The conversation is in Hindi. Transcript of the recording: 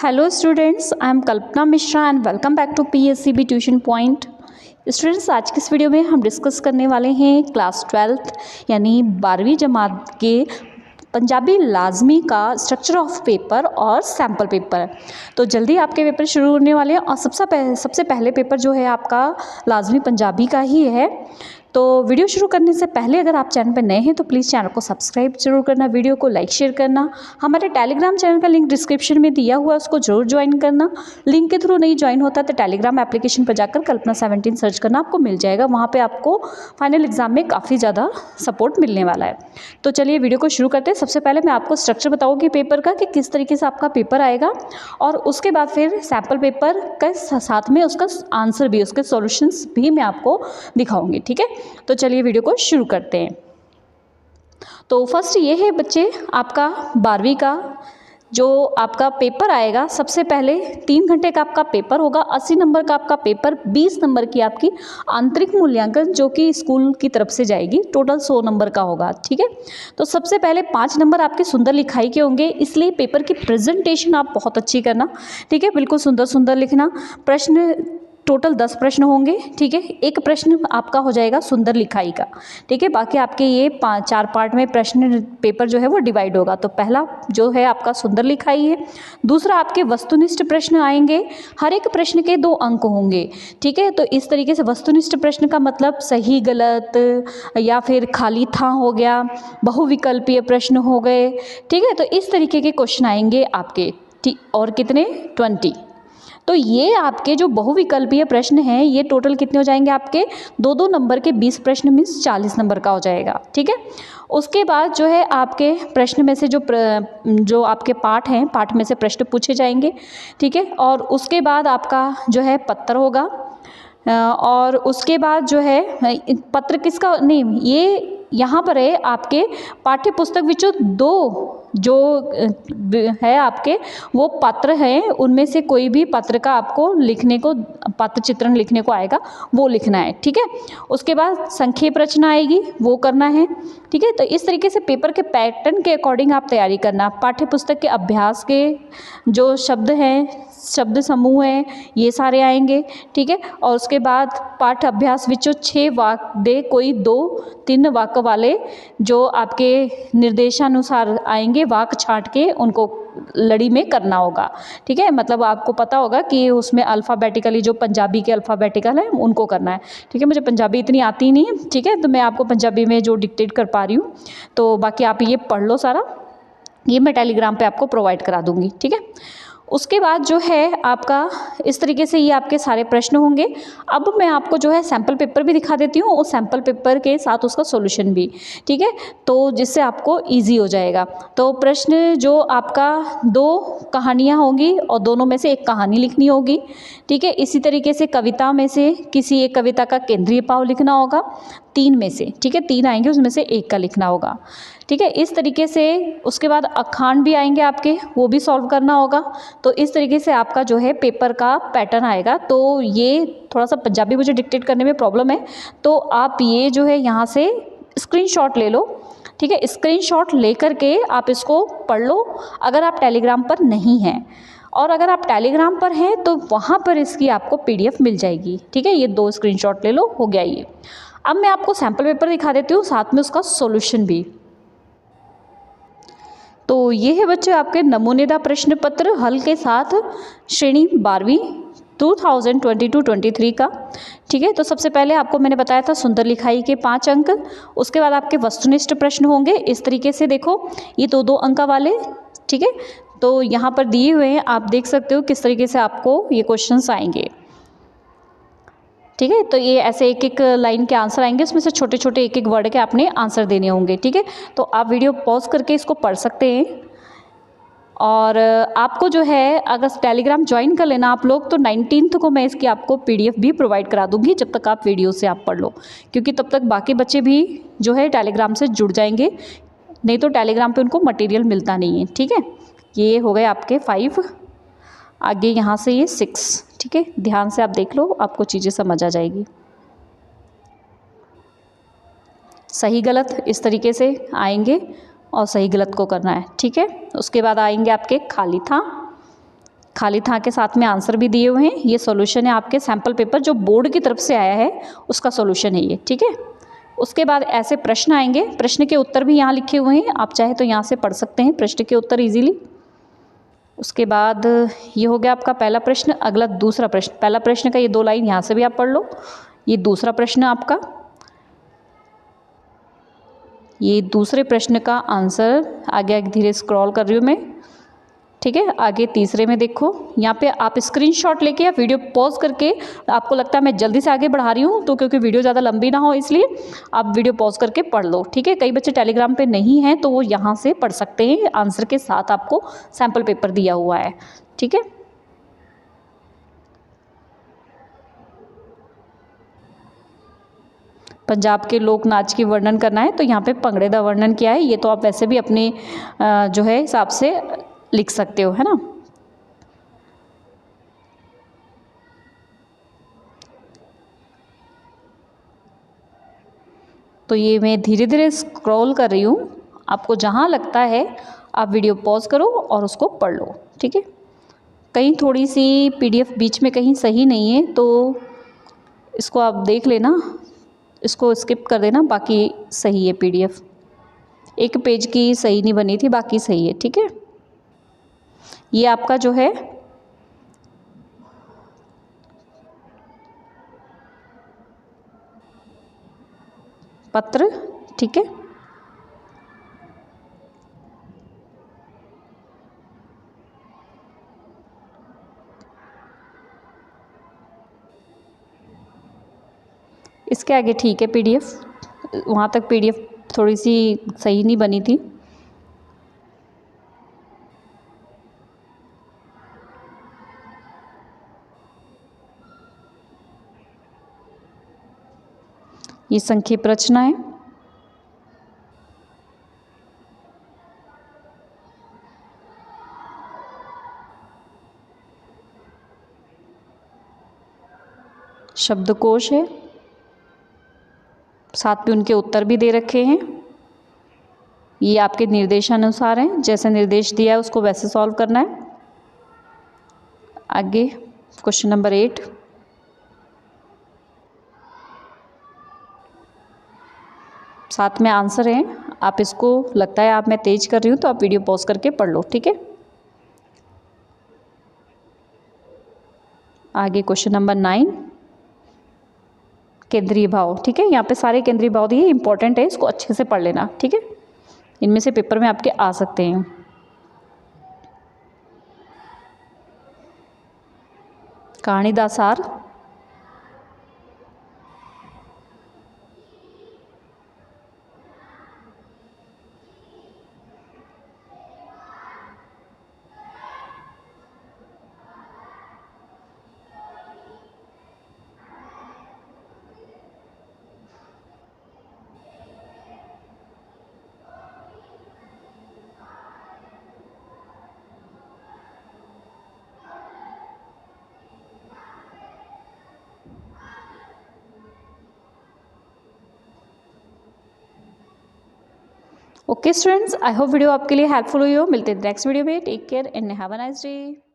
Hello students, I am Kalpana Mishra and welcome back to PSCB tuition point. Students, आज की इस वीडियो में हम डिस्कस करने वाले हैं क्लास 12th यानी 12वीं जमात के पंजाबी लाजमी का स्ट्रक्चर ऑफ पेपर और सैम्पल पेपर। तो जल्दी आपके पेपर शुरू होने वाले हैं और सबसे पहले पेपर जो है आपका लाजमी पंजाबी का ही है। तो वीडियो शुरू करने से पहले अगर आप चैनल पर नए हैं तो प्लीज़ चैनल को सब्सक्राइब जरूर करना, वीडियो को लाइक शेयर करना। हमारे टेलीग्राम चैनल का लिंक डिस्क्रिप्शन में दिया हुआ है, उसको जरूर ज्वाइन करना। लिंक के थ्रू नहीं ज्वाइन होता तो टेलीग्राम एप्लीकेशन पर जाकर कल्पना 17 सर्च करना, आपको मिल जाएगा। वहाँ पर आपको फाइनल एग्जाम में काफ़ी ज़्यादा सपोर्ट मिलने वाला है। तो चलिए वीडियो को शुरू करते हैं। सबसे पहले मैं आपको स्ट्रक्चर बताऊँगी पेपर का कि किस तरीके से आपका पेपर आएगा, और उसके बाद फिर सैम्पल पेपर के साथ में उसका आंसर भी, उसके सॉल्यूशंस भी मैं आपको दिखाऊंगी। ठीक है, तो चलिए वीडियो को शुरू करते हैं। तो फर्स्ट ये है बच्चे, आपका 12वीं का जो आपका पेपर आएगा, सबसे पहले 3 घंटे का आपका पेपर होगा। 80 नंबर का आपका पेपर, 20 नंबर की आपकी आंतरिक मूल्यांकन जो कि स्कूल की तरफ से जाएगी, टोटल 100 नंबर का होगा। ठीक है, तो सबसे पहले 5 नंबर आपके सुंदर लिखाई के होंगे, इसलिए पेपर की प्रेजेंटेशन आप बहुत अच्छी करना। ठीक है, बिल्कुल सुंदर सुंदर लिखना। प्रश्न टोटल 10 प्रश्न होंगे। ठीक है, एक प्रश्न आपका हो जाएगा सुंदर लिखाई का। ठीक है, बाकी आपके ये 4 पार्ट में प्रश्न पेपर जो है वो डिवाइड होगा। तो पहला जो है आपका सुंदर लिखाई है, दूसरा आपके वस्तुनिष्ठ प्रश्न आएंगे, हर एक प्रश्न के 2 अंक होंगे। ठीक है, तो इस तरीके से वस्तुनिष्ठ प्रश्न का मतलब सही गलत या फिर खाली था हो गया, बहुविकल्पीय प्रश्न हो गए। ठीक है, तो इस तरीके के क्वेश्चन आएंगे आपके। ठीक, और कितने 20। तो ये आपके जो बहुविकल्पीय प्रश्न हैं ये टोटल कितने हो जाएंगे आपके 2-2 नंबर के 20 प्रश्न मीन्स 40 नंबर का हो जाएगा। ठीक है, उसके बाद जो है आपके प्रश्न में से जो आपके पाठ हैं, पाठ में से प्रश्न पूछे जाएंगे। ठीक है, और उसके बाद आपका जो है पत्र होगा, और उसके बाद जो है पत्र किसका नहीं, ये यहाँ पर है आपके पाठ्य पुस्तक विचों 2 जो है आपके वो पात्र हैं, उनमें से कोई भी पात्र का आपको लिखने को, पात्र चित्रण लिखने को आएगा, वो लिखना है। ठीक है, उसके बाद संक्षेप रचना आएगी, वो करना है। ठीक है, तो इस तरीके से पेपर के पैटर्न के अकॉर्डिंग आप तैयारी करना। पाठ्य पुस्तक के अभ्यास के जो शब्द हैं, शब्द समूह हैं, ये सारे आएंगे। ठीक है, और उसके बाद पाठ अभ्यास विचों 6 वाक्य दे, कोई 2-3 वाक्य वाले जो आपके निर्देशानुसार आएंगे, वाक्य छांट के उनको लड़ी में करना होगा। ठीक है, मतलब आपको पता होगा कि उसमें अल्फ़ाबेटिकली जो पंजाबी के अल्फ़ाबेटिकल है उनको करना है। ठीक है, मुझे पंजाबी इतनी आती नहीं है। ठीक है, तो मैं आपको पंजाबी में जो डिक्टेट कर पा रही हूँ, तो बाकी आप ये पढ़ लो सारा, ये मैं टेलीग्राम पे आपको प्रोवाइड करा दूँगी। ठीक है, उसके बाद जो है आपका इस तरीके से ये आपके सारे प्रश्न होंगे। अब मैं आपको जो है सैम्पल पेपर भी दिखा देती हूँ, और सैम्पल पेपर के साथ उसका सॉल्यूशन भी। ठीक है, तो जिससे आपको इजी हो जाएगा। तो प्रश्न जो आपका 2 कहानियाँ होंगी और दोनों में से एक कहानी लिखनी होगी। ठीक है, इसी तरीके से कविता में से किसी एक कविता का केंद्रीय भाव लिखना होगा, 3 में से। ठीक है, 3 आएंगे, उसमें से एक का लिखना होगा। ठीक है, इस तरीके से उसके बाद अखान भी आएंगे आपके, वो भी सॉल्व करना होगा। तो इस तरीके से आपका जो है पेपर का पैटर्न आएगा। तो ये थोड़ा सा पंजाबी मुझे डिक्टेट करने में प्रॉब्लम है, तो आप ये जो है यहाँ से स्क्रीनशॉट ले लो। ठीक है, स्क्रीनशॉट लेकर के आप इसको पढ़ लो अगर आप टेलीग्राम पर नहीं हैं, और अगर आप टेलीग्राम पर हैं तो वहाँ पर इसकी आपको PDF मिल जाएगी। ठीक है, ये 2 स्क्रीनशॉट ले लो, हो गया ये। अब मैं आपको सैम्पल पेपर दिखा देती हूँ, साथ में उसका सॉल्यूशन भी। तो ये है बच्चे आपके नमूनेदार प्रश्न पत्र हल के साथ श्रेणी 12वीं 2022-23 का। ठीक है, तो सबसे पहले आपको मैंने बताया था सुंदर लिखाई के 5 अंक, उसके बाद आपके वस्तुनिष्ठ प्रश्न होंगे इस तरीके से, देखो ये 2-2 अंक वाले। ठीक है, तो यहाँ पर दिए हुए हैं, आप देख सकते हो किस तरीके से आपको ये क्वेश्चंस आएंगे। ठीक है, तो ये ऐसे एक एक लाइन के आंसर आएंगे, उसमें से छोटे छोटे एक एक वर्ड के आपने आंसर देने होंगे। ठीक है, तो आप वीडियो पॉज करके इसको पढ़ सकते हैं। और आपको जो है अगर टेलीग्राम ज्वाइन कर लेना आप लोग, तो 19 को मैं इसकी आपको PDF भी प्रोवाइड करा दूंगी, जब तक आप वीडियो से आप पढ़ लो, क्योंकि तब तक बाकी बच्चे भी जो है टेलीग्राम से जुड़ जाएंगे, नहीं तो टेलीग्राम पे उनको मटेरियल मिलता नहीं है। ठीक है, ये हो गए आपके 5, आगे यहाँ से ये 6। ठीक है, ध्यान से आप देख लो, आपको चीज़ें समझ आ जाएगी। सही गलत इस तरीके से आएंगे और सही गलत को करना है। ठीक है, उसके बाद आएंगे आपके खाली था, खाली था के साथ में आंसर भी दिए हुए हैं। ये सॉल्यूशन है आपके सैम्पल पेपर जो बोर्ड की तरफ से आया है उसका सॉल्यूशन है ये, ठीक है। उसके बाद ऐसे प्रश्न आएंगे, प्रश्न के उत्तर भी यहाँ लिखे हुए हैं, आप चाहे तो यहाँ से पढ़ सकते हैं प्रश्न के उत्तर इजीली। उसके बाद ये हो गया आपका पहला प्रश्न। अगला दूसरा प्रश्न, पहला प्रश्न का ये 2 लाइन यहाँ से भी आप पढ़ लो। ये दूसरा प्रश्न आपका, ये दूसरे प्रश्न का आंसर आगे आगे धीरे स्क्रॉल कर रही हूँ मैं, ठीक है। आगे तीसरे में देखो, यहाँ पे आप स्क्रीनशॉट लेके या वीडियो पॉज करके, आपको लगता है मैं जल्दी से आगे बढ़ा रही हूँ तो क्योंकि वीडियो ज़्यादा लंबी ना हो इसलिए आप वीडियो पॉज करके पढ़ लो, ठीक है। कई बच्चे टेलीग्राम पे नहीं हैं तो वो यहाँ से पढ़ सकते हैं, आंसर के साथ आपको सैम्पल पेपर दिया हुआ है, ठीक है। पंजाब के लोक नाच की वर्णन करना है तो यहाँ पे भंगड़े का वर्णन किया है। ये तो आप वैसे भी अपने जो है हिसाब से लिख सकते हो, है ना। तो ये मैं धीरे धीरे स्क्रॉल कर रही हूँ, आपको जहाँ लगता है आप वीडियो पॉज करो और उसको पढ़ लो, ठीक है। कहीं थोड़ी सी पीडीएफ बीच में कहीं सही नहीं है तो इसको आप देख लेना, इसको स्किप कर देना, बाकी सही है पीडीएफ। एक पेज की सही नहीं बनी थी, बाकी सही है, ठीक है। ये आपका जो है पत्र, ठीक है। इसके आगे ठीक है पीडीएफ, वहाँ तक पीडीएफ थोड़ी सी सही नहीं बनी थी। ये संक्षिप्त रचना है। शब्दकोश है, साथ में उनके उत्तर भी दे रखे हैं। ये आपके निर्देशानुसार हैं, जैसे निर्देश दिया है उसको वैसे सॉल्व करना है। आगे क्वेश्चन नंबर 8, साथ में आंसर है। आप इसको लगता है आप मैं तेज कर रही हूँ तो आप वीडियो पॉज करके पढ़ लो, ठीक है। आगे क्वेश्चन नंबर 9, केंद्रीय भाव, ठीक है। यहाँ पे सारे केंद्रीय भाव दिए, इंपॉर्टेंट है, इसको अच्छे से पढ़ लेना, ठीक है। इनमें से पेपर में आपके आ सकते हैं। कहानी दा सार, okay students, I hope video आपके लिए हेल्पफुल हुई हो। मिलते हैं नेक्स्ट वीडियो में, take care and have a nice day.